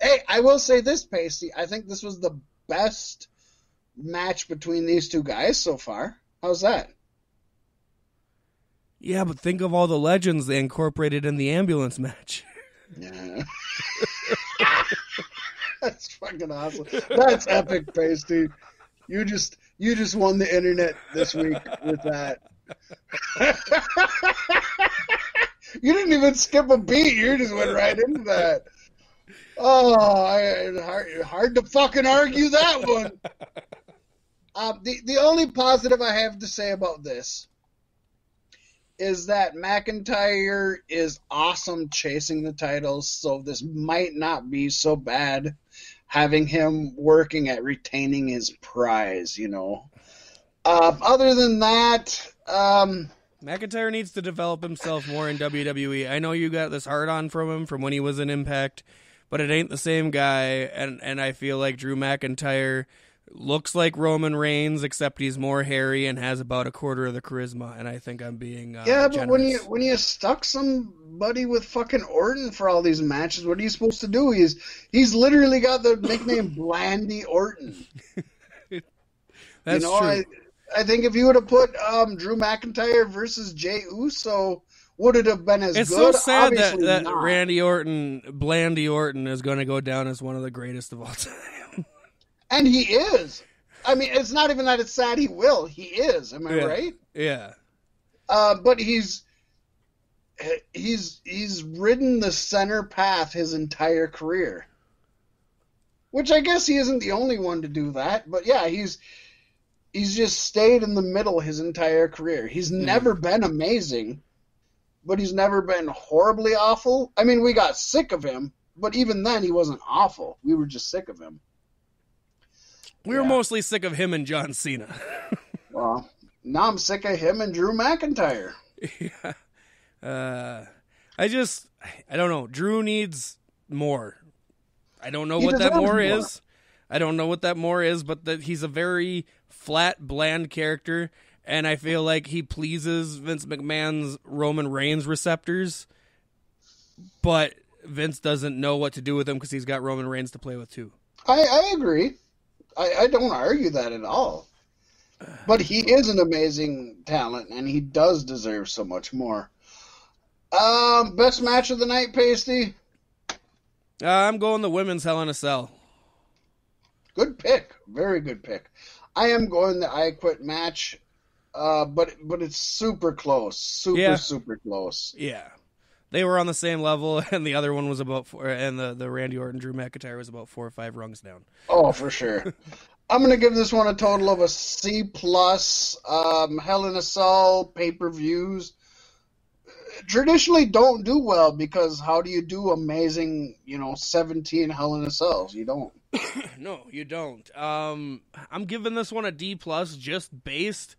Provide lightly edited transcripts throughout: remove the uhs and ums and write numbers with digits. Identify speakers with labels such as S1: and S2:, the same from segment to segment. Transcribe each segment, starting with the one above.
S1: Hey, I will say this, Pasty. I think this was the best match between these two guys so far. How's that?
S2: Yeah, but think of all the legends they incorporated in the ambulance match.
S1: Yeah. That's fucking awesome. That's epic, Pasty. You just won the internet this week with that. You didn't even skip a beat. You just went right into that. Oh, hard to fucking argue that one. The only positive I have to say about this is that McIntyre is awesome chasing the titles, so this might not be so bad having him working at retaining his prize, you know. Other than that,
S2: McIntyre needs to develop himself more in WWE. I know you got this hard-on from him from when he was in Impact, but it ain't the same guy, and I feel like Drew McIntyre looks like Roman Reigns, except he's more hairy and has about a quarter of the charisma, and I think I'm being
S1: yeah, but
S2: generous.
S1: when you stuck somebody with fucking Orton for all these matches, what are you supposed to do? He's literally got the nickname Blandy Orton.
S2: That's true.
S1: I think if you would have put Drew McIntyre versus Jey Uso, would it have been as
S2: it's
S1: good?
S2: It's so sad
S1: Obviously
S2: that
S1: not.
S2: Randy Orton, Blandy Orton, is going to go down as one of the greatest of all time.
S1: And he is. I mean, it's not even that it's sad he will. He is. Am I right?
S2: Yeah.
S1: But he's ridden the center path his entire career. Which I guess he isn't the only one to do that. But yeah, he's just stayed in the middle his entire career. He's never been amazing, but he's never been horribly awful. I mean, we got sick of him, but even then he wasn't awful. We were just sick of him.
S2: We were mostly sick of him and John Cena.
S1: Well, now I'm sick of him and Drew McIntyre.
S2: Yeah. I don't know. Drew needs more. I don't know what that more is. I don't know what that more is, but he's a very flat, bland character, and I feel like he pleases Vince McMahon's Roman Reigns receptors, but Vince doesn't know what to do with him because he's got Roman Reigns to play with too.
S1: I agree. I don't argue that at all. But he is an amazing talent, and he does deserve so much more. Best match of the night, Pasty?
S2: I'm going the women's Hell in a Cell.
S1: Good pick. Very good pick. I am going the I Quit match, but it's super close. Super close.
S2: Yeah. They were on the same level, and the other one was about four, and the Randy Orton Drew McIntyre was about 4 or 5 rungs down.
S1: Oh, for sure. I'm going to give this one a total of a C+. Hell in a Cell pay-per-views traditionally don't do well because how do you do amazing, 17 Hell in a Cells? You don't.
S2: No, you don't. I'm giving this one a D+, just based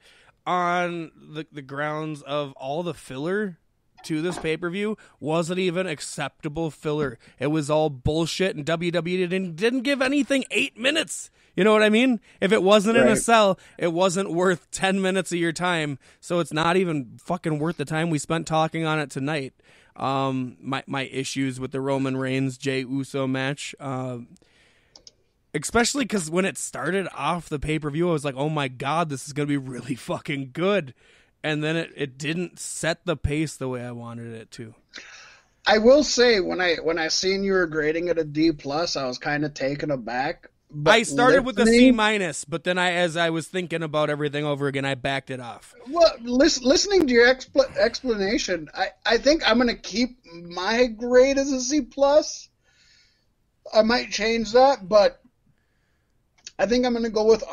S2: on the grounds of all the filler to this pay-per-view wasn't even acceptable filler. It was all bullshit, and WWE didn't give anything 8 minutes. You know what I mean? If it wasn't in a cell, it wasn't worth 10 minutes of your time, so it's not even fucking worth the time we spent talking on it tonight. My issues with the Roman Reigns Jey Uso match, especially because when it started off the pay-per-view, I was like, oh my god, this is going to be really fucking good. And then it didn't set the pace the way I wanted it to.
S1: I will say, when I seen you were grading it a D+, I was kind of taken aback. But
S2: I started with a C-, but then as I was thinking about everything over again, I backed it off.
S1: Well, listening to your explanation, I think I'm going to keep my grade as a C+. I might change that, but I think I'm going to go with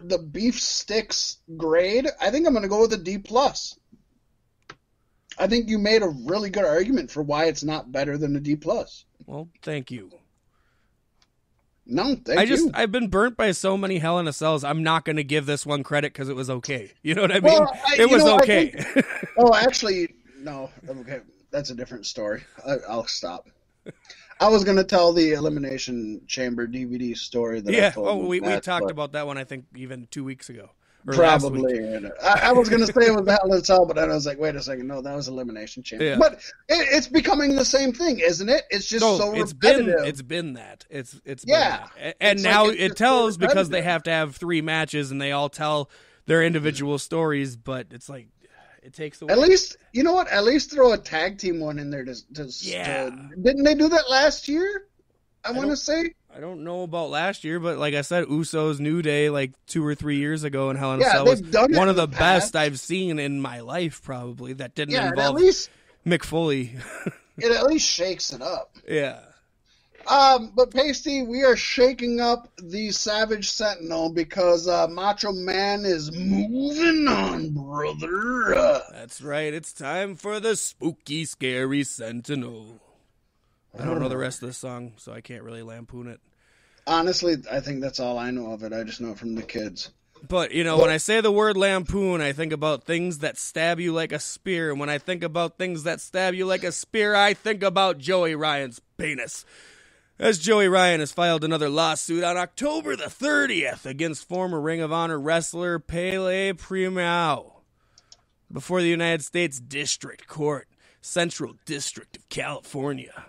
S1: the beef sticks grade. I think I'm going to go with a D+. I think you made a really good argument for why it's not better than a D+.
S2: Well, thank you.
S1: No, thank you.
S2: I've been burnt by so many Hell in a Cells. I'm not going to give this one credit because it was okay. You know what I mean?
S1: Well,
S2: it was okay.
S1: Actually, no. Okay, that's a different story. I'll stop. I was going to tell the Elimination Chamber DVD story that I told.
S2: We talked about that one, I think, even 2 weeks ago. Or last week.
S1: Probably. I was going to say it was Hell in a Cell, but then I was like, wait a second. No, that was Elimination Chamber.
S2: Yeah.
S1: But it's becoming the same thing, isn't it? It's just so
S2: it's
S1: repetitive.
S2: been that. It's been
S1: Yeah.
S2: that. And
S1: It's
S2: now
S1: like
S2: it
S1: it's
S2: tells
S1: so
S2: because they
S1: repetitive.
S2: have to have 3 matches and they all tell their individual stories, but it's like it takes away.
S1: At least, you know what? At least throw a tag team one in there
S2: Yeah.
S1: didn't they do that last year? I want to say.
S2: I don't know about last year, but like I said, Usos New Day like 2 or 3 years ago in Hell in a
S1: Yeah,
S2: Cell
S1: they've
S2: was
S1: done it
S2: one
S1: in
S2: of the
S1: the past.
S2: best I've seen in my life, probably. That didn't
S1: Yeah, and at
S2: involve
S1: least
S2: Mick Foley.
S1: it at least shakes it up.
S2: Yeah.
S1: But Pasty, we are shaking up the Savage Sentinel because Macho Man is moving on, brother.
S2: That's right. It's time for the spooky, scary Sentinel. I don't know the rest of the song, so I can't really lampoon it.
S1: Honestly, I think that's all I know of it. I just know it from the kids.
S2: But, you know, when I say the word lampoon, I think about things that stab you like a spear. And when I think about things that stab you like a spear, I think about Joey Ryan's penis. As Joey Ryan has filed another lawsuit on October the 30th against former Ring of Honor wrestler Pele Primao before the United States District Court, Central District of California.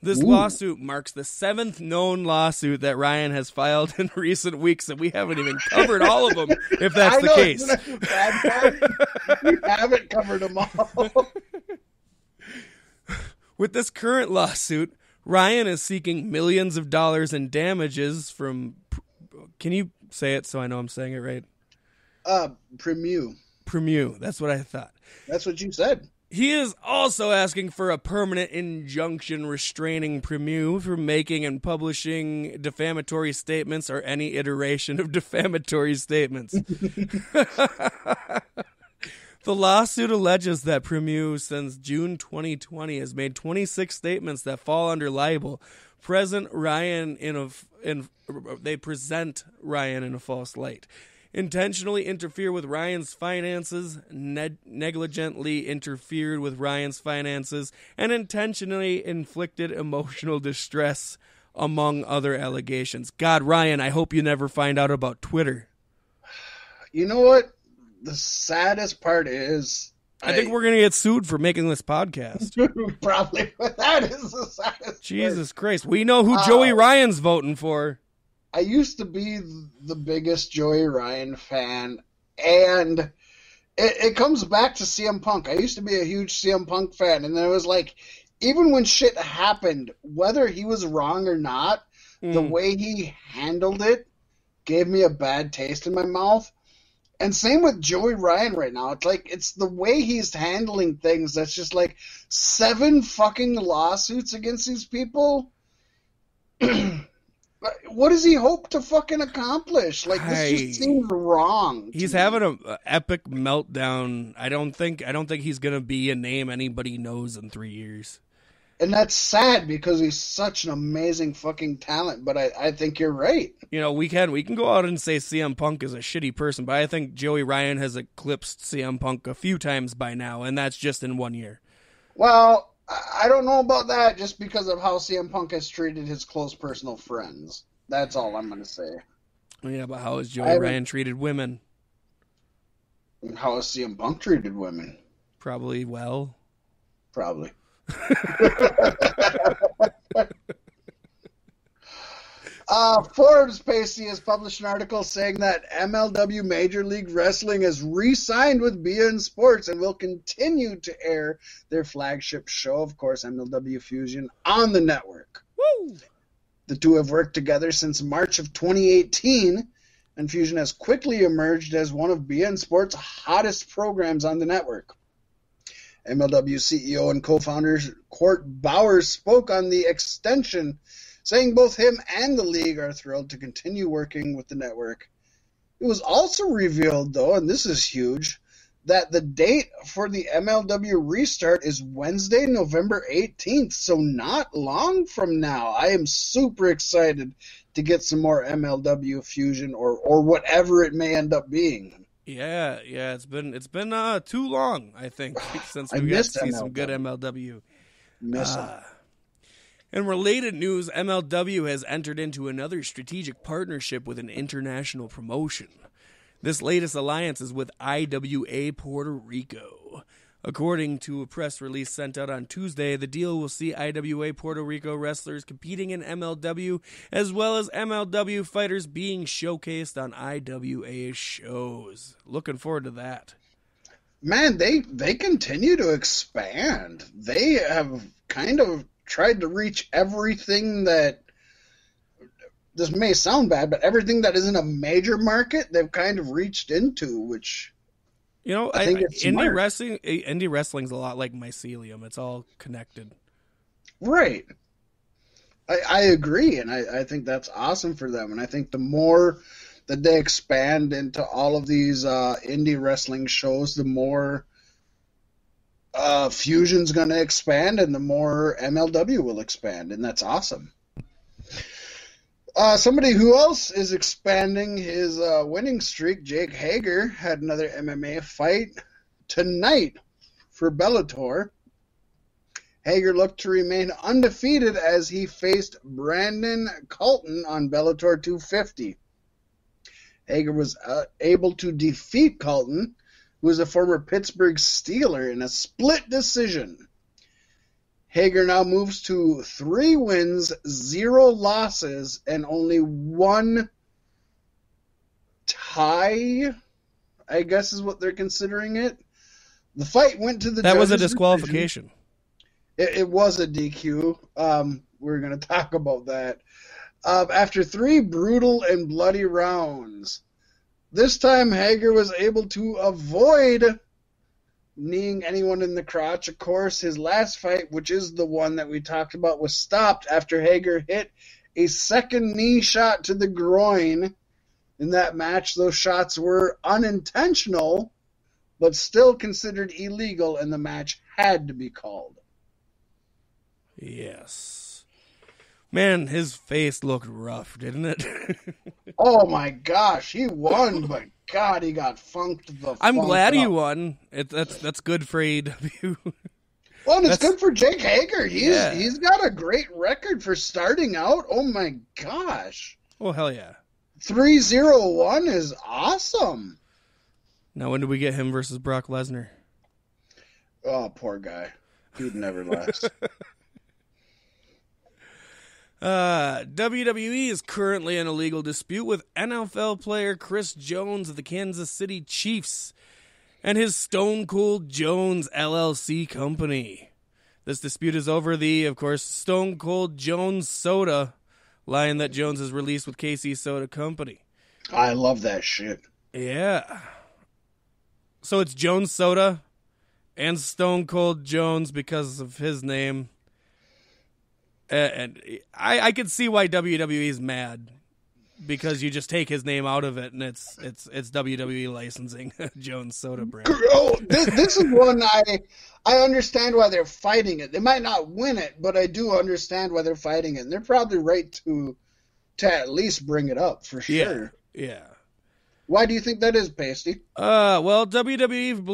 S2: This lawsuit marks the 7th known lawsuit that Ryan has filed in recent weeks, and we haven't even covered all of them, if that's the case.
S1: Isn't that the bad part? We haven't covered them all.
S2: With this current lawsuit, Ryan is seeking millions of dollars in damages from... Can you say it so I know I'm saying it right?
S1: Premiu.
S2: That's what I thought.
S1: That's what you said.
S2: He is also asking for a permanent injunction restraining Premiu from making and publishing defamatory statements or any iteration of defamatory statements. The lawsuit alleges that Premiu, since June 2020, has made 26 statements that fall under libel. They present Ryan in a false light. Intentionally interfere with Ryan's finances, negligently interfered with Ryan's finances, and intentionally inflicted emotional distress, among other allegations. God, Ryan, I hope you never find out about Twitter.
S1: You know what? The saddest part is...
S2: I think we're going to get sued for making this podcast.
S1: Probably. That is the saddest
S2: Jesus Christ. We know who Joey Ryan's voting for.
S1: I used to be the biggest Joey Ryan fan, and it comes back to CM Punk. I used to be a huge CM Punk fan, and then it was like, even when shit happened, whether he was wrong or not, the way he handled it gave me a bad taste in my mouth. And same with Joey Ryan right now. It's like, it's the way he's handling things that's just like 7 fucking lawsuits against these people. What does he hope to fucking accomplish? Like, this just seems wrong.
S2: He's having an epic meltdown. I don't think he's gonna be a name anybody knows in 3 years.
S1: And that's sad because he's such an amazing fucking talent. But I think you're right.
S2: You know, we can go out and say CM Punk is a shitty person, but I think Joey Ryan has eclipsed CM Punk a few times by now, and that's just in 1 year.
S1: Well, I don't know about that just because of how CM Punk has treated his close personal friends. That's all I'm going to say.
S2: Yeah, but how has Joey Ryan treated women?
S1: How has CM Punk treated women?
S2: Probably well.
S1: Probably. Forbes Pacey has published an article saying that MLW Major League Wrestling has re-signed with beIN Sports and will continue to air their flagship show, of course, MLW Fusion, on the network.
S2: Woo!
S1: The two have worked together since March of 2018, and Fusion has quickly emerged as one of beIN Sports' hottest programs on the network. MLW CEO and co-founder Court Bowers spoke on the extension, saying both him and the league are thrilled to continue working with the network. It was also revealed, though, and this is huge, that the date for the MLW restart is Wednesday, November 18th, so not long from now. I am super excited to get some more MLW Fusion or whatever it may end up being.
S2: Yeah, it's been too long, I think, since we got to see some good MLW. In related news, MLW has entered into another strategic partnership with an international promotion. This latest alliance is with IWA Puerto Rico. According to a press release sent out on Tuesday, the deal will see IWA Puerto Rico wrestlers competing in MLW, as well as MLW fighters being showcased on IWA shows. Looking forward to that.
S1: Man, they continue to expand. They have kind of tried to reach everything that, this may sound bad, but everything that isn't a major market, they've kind of reached into, which,
S2: you know,
S1: I think it's
S2: indie wrestling's a lot like mycelium. It's all connected.
S1: Right. I agree, and I think that's awesome for them. And I think the more that they expand into all of these indie wrestling shows, the more Fusion's going to expand, and the more MLW will expand, and that's awesome. Somebody who else is expanding his winning streak, Jake Haggar, had another MMA fight tonight for Bellator. Haggar looked to remain undefeated as he faced Brandon Colton on Bellator 250. Haggar was able to defeat Colton, who is a former Pittsburgh Steeler, in a split decision. Haggar now moves to 3 wins, 0 losses, and only 1 tie, I guess is what they're considering it. The fight went to the
S2: That was a disqualification.
S1: It was a DQ. We're going to talk about that. After 3 brutal and bloody rounds. This time, Haggar was able to avoid kneeing anyone in the crotch. Of course, his last fight, which is the one that we talked about, was stopped after Haggar hit a second knee shot to the groin. In that match, those shots were unintentional, but still considered illegal, and the match had to be called.
S2: Yes. Man, his face looked rough, didn't it?
S1: Oh my gosh, he won, but God, he got funked the
S2: I'm
S1: funk
S2: glad he
S1: up.
S2: won. That's good for AEW.
S1: Well, and it's good for Jake Haggar.
S2: Yeah.
S1: He's got a great record for starting out. Oh my gosh.
S2: Oh, hell yeah.
S1: 3-0-1 is awesome.
S2: Now, when do we get him versus Brock Lesnar?
S1: Oh, poor guy. He'd never last.
S2: WWE is currently in a legal dispute with NFL player Chris Jones of the Kansas City Chiefs and his Stone Cold Jones LLC company. This dispute is over the, of course, Stone Cold Jones soda line that Jones has released with KC Soda Company.
S1: I love that shit.
S2: Yeah. So it's Jones Soda and Stone Cold Jones because of his name. And I can see why WWE is mad, because you just take his name out of it and it's WWE licensing Jones Soda brand.
S1: Oh, this is one I understand why they're fighting it. They might not win it, but I do understand why they're fighting it. And they're probably right to at least bring it up for sure.
S2: Yeah.
S1: Why do you think that is, Pasty?
S2: Well, WWE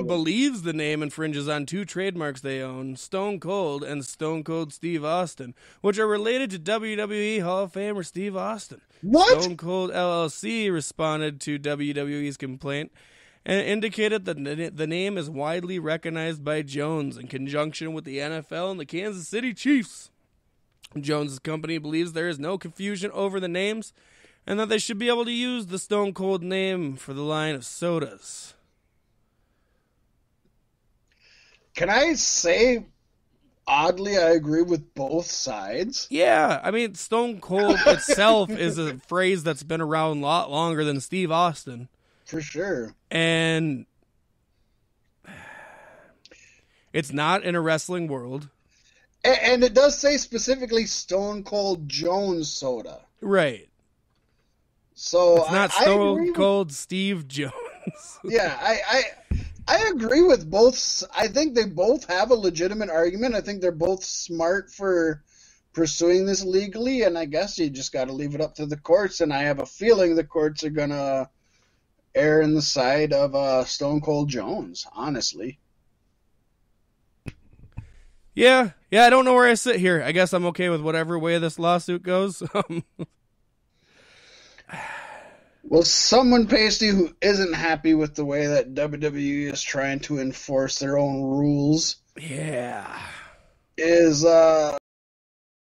S2: believes the name infringes on 2 trademarks they own, Stone Cold and Stone Cold Steve Austin, which are related to WWE Hall of Famer Steve Austin.
S1: What?
S2: Stone Cold LLC responded to WWE's complaint and indicated that the name is widely recognized by Jones in conjunction with the NFL and the Kansas City Chiefs. Jones' company believes there is no confusion over the names, and that they should be able to use the Stone Cold name for the line of sodas.
S1: Can I say, oddly, I agree with both sides?
S2: Yeah, I mean, Stone Cold itself is a phrase that's been around a lot longer than Steve Austin.
S1: For sure.
S2: And it's not in a wrestling world.
S1: And it does say specifically Stone Cold Jones Soda.
S2: Right.
S1: So
S2: it's not Stone Cold Steve Jones.
S1: Yeah, I agree with both. I think they both have a legitimate argument. I think they're both smart for pursuing this legally, and I guess you just got to leave it up to the courts. And I have a feeling the courts are gonna err in the side of Stone Cold Jones. Honestly.
S2: Yeah. I don't know where I sit here. I guess I'm okay with whatever way this lawsuit goes.
S1: Well, someone, Pasty, who isn't happy with the way that WWE is trying to enforce their own rules
S2: Yeah.
S1: is